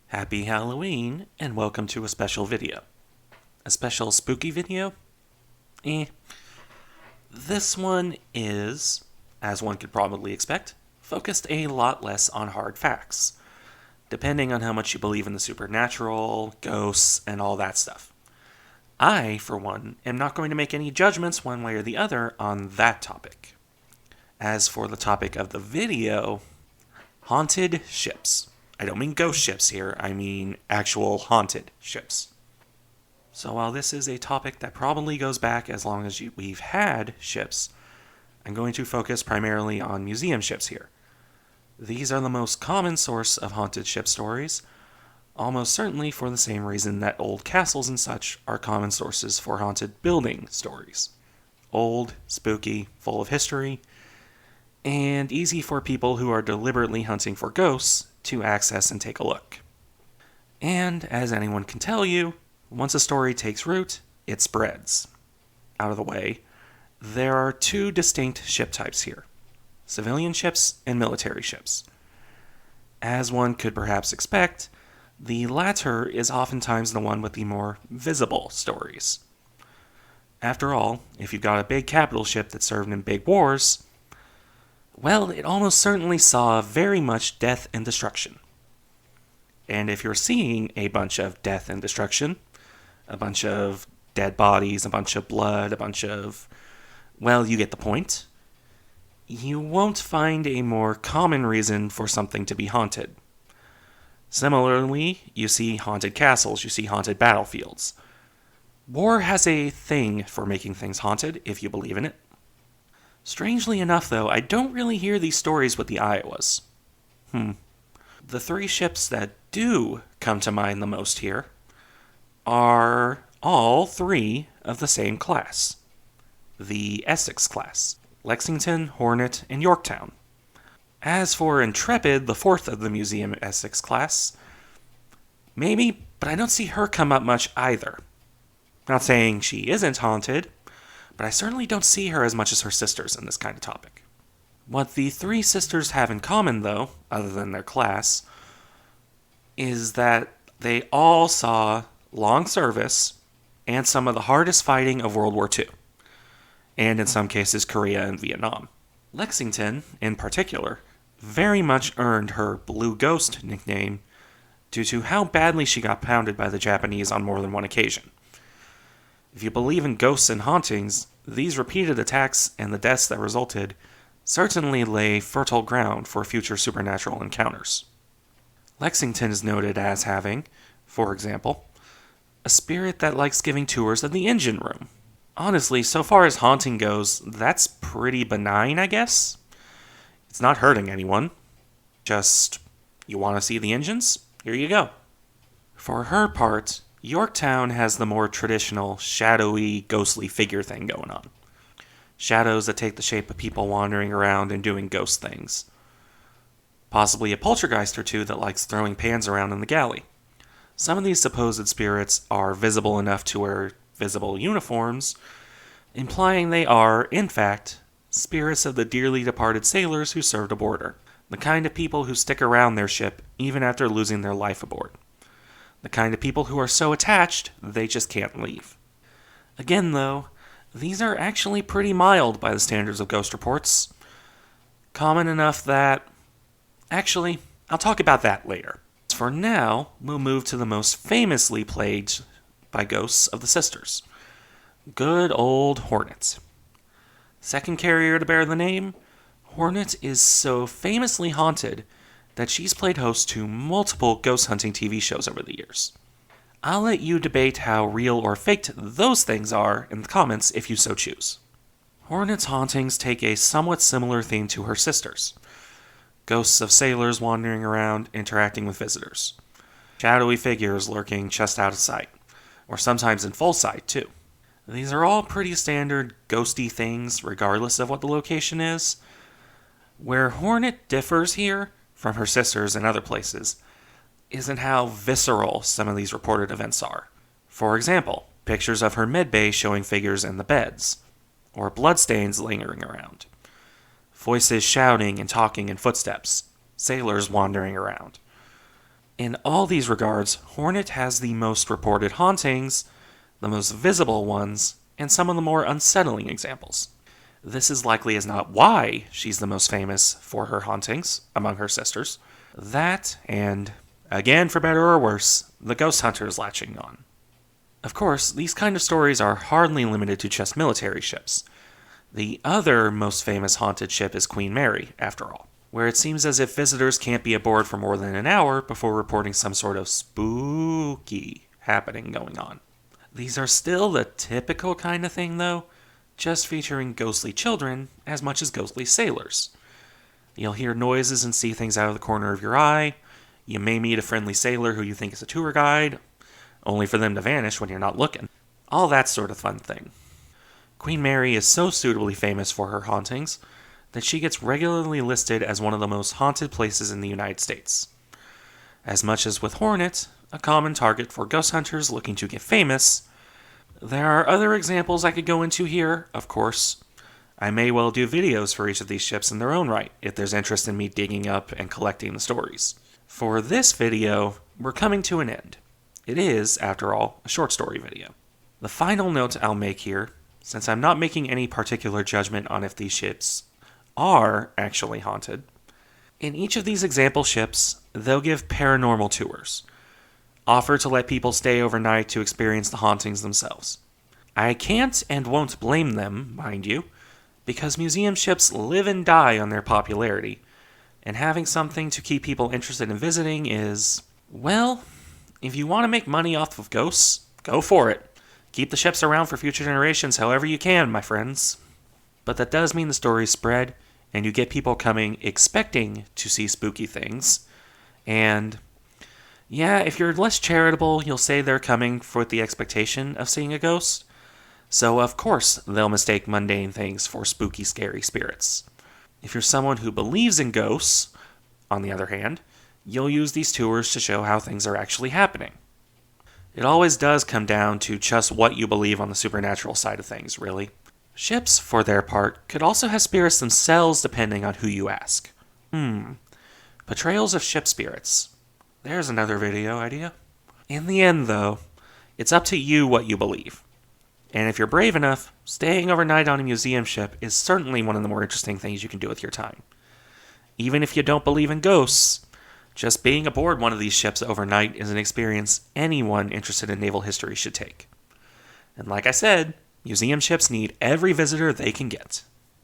Happy Halloween, and welcome to a special video. A special spooky video? This one is, as one could probably expect, focused a lot less on hard facts, depending on how much you believe in the supernatural, ghosts, and all that stuff. I, for one, am not going to make any judgments one way or the other on that topic. As for the topic of the video, haunted ships. I don't mean ghost ships here, I mean actual haunted ships. So while this is a topic that probably goes back as long as we've had ships, I'm going to focus primarily on museum ships here. These are the most common source of haunted ship stories, almost certainly for the same reason that old castles and such are common sources for haunted building stories. Old, spooky, full of history, and easy for people who are deliberately hunting for ghosts to access and take a look. And as anyone can tell you, once a story takes root, it spreads. Out of the way, there are two distinct ship types here: civilian ships and military ships. As one could perhaps expect, the latter is oftentimes the one with the more visible stories. After all, if you've got a big capital ship that served in big wars, well, it almost certainly saw very much death and destruction. And if you're seeing a bunch of death and destruction, a bunch of dead bodies, a bunch of blood, a bunch of, well, you get the point, you won't find a more common reason for something to be haunted. Similarly, you see haunted castles, you see haunted battlefields. War has a thing for making things haunted, if you believe in it. Strangely enough, though, I don't really hear these stories with the Iowas. The three ships that do come to mind the most here are all three of the same class. The Essex class: Lexington, Hornet, and Yorktown. As for Intrepid, the fourth of the Museum Essex class, maybe, but I don't see her come up much either. Not saying she isn't haunted, but I certainly don't see her as much as her sisters in this kind of topic. What the three sisters have in common, though, other than their class, is that they all saw long service and some of the hardest fighting of World War II, and in some cases Korea and Vietnam. Lexington, in particular, very much earned her Blue Ghost nickname due to how badly she got pounded by the Japanese on more than one occasion. If you believe in ghosts and hauntings, these repeated attacks and the deaths that resulted certainly lay fertile ground for future supernatural encounters. Lexington is noted as having, for example, a spirit that likes giving tours of the engine room. Honestly, so far as haunting goes, that's pretty benign, I guess. It's not hurting anyone. Just, you want to see the engines? Here you go. For her part, Yorktown has the more traditional, shadowy, ghostly figure thing going on. Shadows that take the shape of people wandering around and doing ghost things. Possibly a poltergeist or two that likes throwing pans around in the galley. Some of these supposed spirits are visible enough to wear visible uniforms, implying they are, in fact, spirits of the dearly departed sailors who served aboard her. The kind of people who stick around their ship even after losing their life aboard. The kind of people who are so attached, they just can't leave. Again, though, these are actually pretty mild by the standards of ghost reports. Common enough that... Actually, I'll talk about that later. For now, we'll move to the most famously plagued by ghosts of the sisters. Good old Hornet. Second carrier to bear the name, Hornet is so famously haunted that she's played host to multiple ghost hunting TV shows over the years. I'll let you debate how real or faked those things are in the comments if you so choose. Hornet's hauntings take a somewhat similar theme to her sisters. Ghosts of sailors wandering around, interacting with visitors. Shadowy figures lurking just out of sight, or sometimes in full sight too. These are all pretty standard ghosty things regardless of what the location is. Where Hornet differs here from her sisters and other places is in how visceral some of these reported events are. For example, pictures of her medbay showing figures in the beds, or bloodstains lingering around. Voices shouting and talking in footsteps, sailors wandering around. In all these regards, Hornet has the most reported hauntings, the most visible ones, and some of the more unsettling examples. This is likely as not why she's the most famous for her hauntings among her sisters. That, and, again for better or worse, the ghost hunters latching on. Of course, these kind of stories are hardly limited to just military ships. The other most famous haunted ship is Queen Mary, after all, where it seems as if visitors can't be aboard for more than an hour before reporting some sort of spooky happening going on. These are still the typical kind of thing, though, just featuring ghostly children as much as ghostly sailors. You'll hear noises and see things out of the corner of your eye. You may meet a friendly sailor who you think is a tour guide, only for them to vanish when you're not looking. All that sort of fun thing. Queen Mary is so suitably famous for her hauntings that she gets regularly listed as one of the most haunted places in the United States. As much as with Hornet, a common target for ghost hunters looking to get famous, there are other examples I could go into here, of course. I may well do videos for each of these ships in their own right, if there's interest in me digging up and collecting the stories. For this video, we're coming to an end. It is, after all, a short story video. The final note I'll make here, since I'm not making any particular judgment on if these ships are actually haunted, in each of these example ships, they'll give paranormal tours, offer to let people stay overnight to experience the hauntings themselves. I can't and won't blame them, mind you, because museum ships live and die on their popularity, and having something to keep people interested in visiting is, well, if you want to make money off of ghosts, go for it. Keep the ships around for future generations however you can, my friends. But that does mean the stories spread, and you get people coming expecting to see spooky things. And yeah, if you're less charitable, you'll say they're coming with the expectation of seeing a ghost. So of course, they'll mistake mundane things for spooky, scary spirits. If you're someone who believes in ghosts, on the other hand, you'll use these tours to show how things are actually happening. It always does come down to just what you believe on the supernatural side of things, really. Ships, for their part, could also have spirits themselves depending on who you ask. Portrayals of ship spirits. There's another video idea. In the end, though, it's up to you what you believe. And if you're brave enough, staying overnight on a museum ship is certainly one of the more interesting things you can do with your time. Even if you don't believe in ghosts, just being aboard one of these ships overnight is an experience anyone interested in naval history should take. And like I said, museum ships need every visitor they can get.